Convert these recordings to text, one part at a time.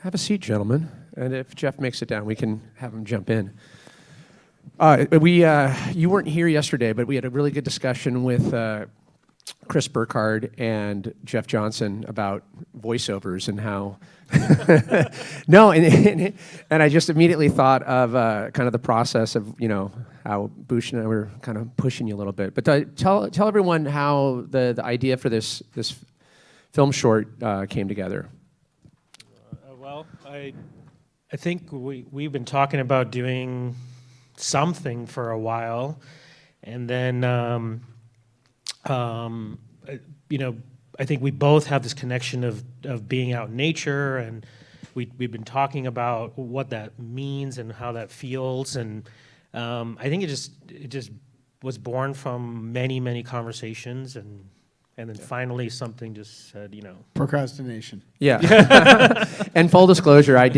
Have a seat, gentlemen. And if Jeff makes it down, we can have him jump in. You weren't here yesterday, but we had a really good discussion with Chris Burkhardt and Jeff Johnson about voiceovers and how. No, and I just immediately thought of kind of the process of how Bhushan and I were kind of pushing you a little bit. But tell everyone how the idea for this film short came together. Well, I think we've been talking about doing something for a while, and then I think we both have this connection of being out in nature, and we've been talking about what that means and how that feels, and I think it just was born from many conversations, and then finally something just said, Procrastination. Yeah. And full disclosure, I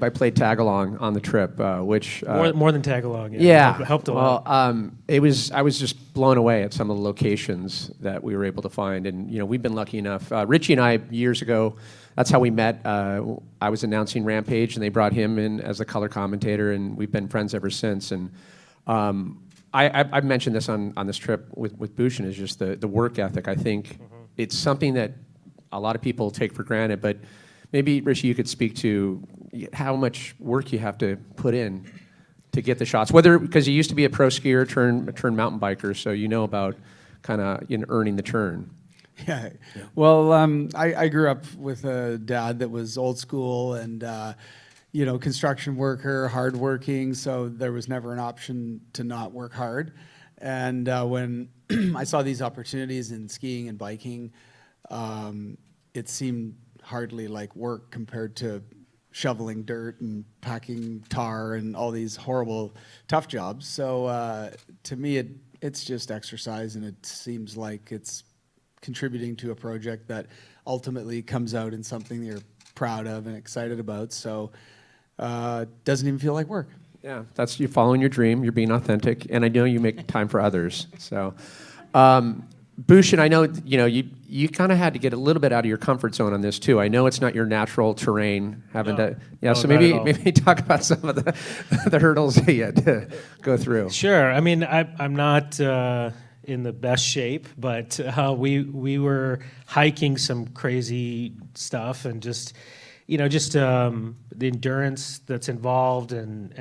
played tag along on the trip, which more than tag along. Yeah. It helped a lot. I was just blown away at some of the locations that we were able to find, and we've been lucky enough. Richie and I years ago, that's how we met. I was announcing Rampage, and they brought him in as a color commentator, and we've been friends ever since. And I've mentioned this on this trip with Bhushan, is just the work ethic. I think it's something that a lot of people take for granted, but maybe, Richie, you could speak to how much work you have to put in to get the shots, whether because you used to be a pro skier turned mountain biker, so about kind of earning the turn. Yeah. Well, I grew up with a dad that was old school and construction worker, hardworking, so there was never an option to not work hard. And when I saw these opportunities in skiing and biking, it seemed hardly like work compared to shoveling dirt and packing tar and all these horrible, tough jobs. So to me, it's just exercise, and it seems like it's contributing to a project that ultimately comes out in something that you're proud of and excited about. So doesn't even feel like work. Yeah, that's you following your dream. You're being authentic, and I know you make time for others. So, Bhushan, I know you kind of had to get a little bit out of your comfort zone on this too. I know it's not your natural terrain, So maybe talk about some of the hurdles that you had to go through. Sure. I mean, I'm not in the best shape, but we were hiking some crazy stuff, and just the endurance that's involved, and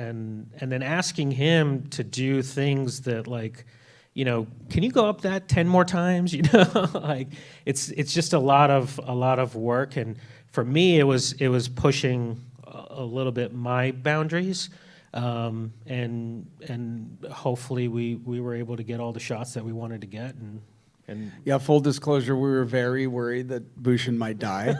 then asking him to do things that can you go up that 10 more times? It's just a lot of work, and for me it was pushing a little bit my boundaries, and hopefully we were able to get all the shots that we wanted to get, and yeah, full disclosure, we were very worried that Bhushan might die.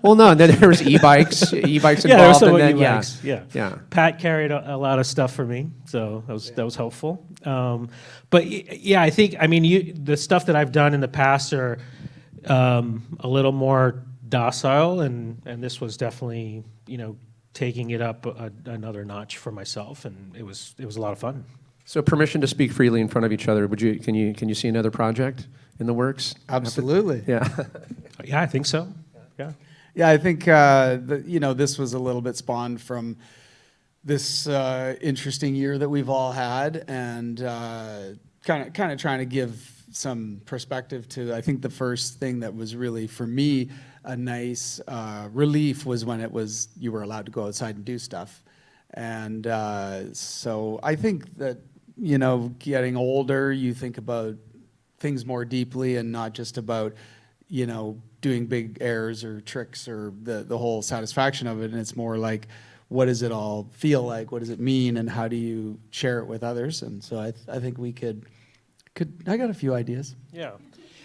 Well, no, and then there was e-bikes involved. Yeah, there was some and then, e-bikes. Yeah. Pat carried a lot of stuff for me, so that was helpful. But yeah, I think the stuff that I've done in the past are a little more docile, and this was definitely taking it up another notch for myself, and it was a lot of fun. So permission to speak freely in front of each other. Can you see another project in the works? Absolutely. Yeah. Yeah, I think so. Yeah. Yeah, I think this was a little bit spawned from this interesting year that we've all had, and kind of trying to give some perspective to. I think the first thing that was really for me a nice relief was when you were allowed to go outside and do stuff, and so I think that getting older, you think about things more deeply and not just about doing big airs or tricks or the whole satisfaction of it, and it's more like, what does it all feel like? What does it mean? And how do you share it with others? And so I think we could I got a few ideas. Yeah.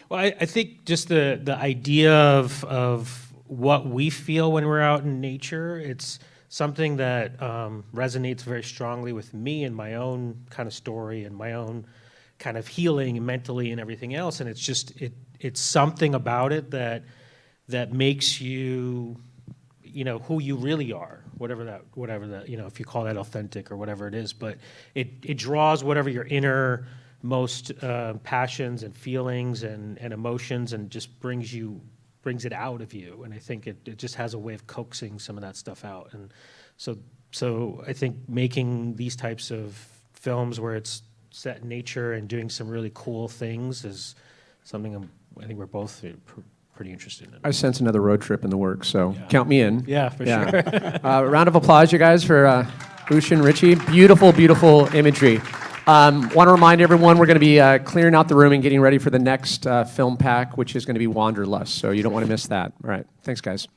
Well, I think just the idea of what we feel when we're out in nature, it's something that resonates very strongly with me and my own kind of story and my own kind of healing mentally and everything else. And it's just it's something about it that makes you who you really are, whatever that if you call that authentic or whatever it is, but it draws whatever your innermost passions and feelings and emotions, and just brings you brings it out of you, and I think it just has a way of coaxing some of that stuff out. And so I think making these types of films where it's set in nature and doing some really cool things is something I think we're both pretty interested in. I sense another road trip in the works, so count me in. Yeah, for sure. Round of applause, you guys, for Bhushan, Richie. Beautiful, beautiful imagery. Want to remind everyone we're going to be clearing out the room and getting ready for the next film pack, which is going to be Wanderlust, so you don't want to miss that. All right, thanks, guys.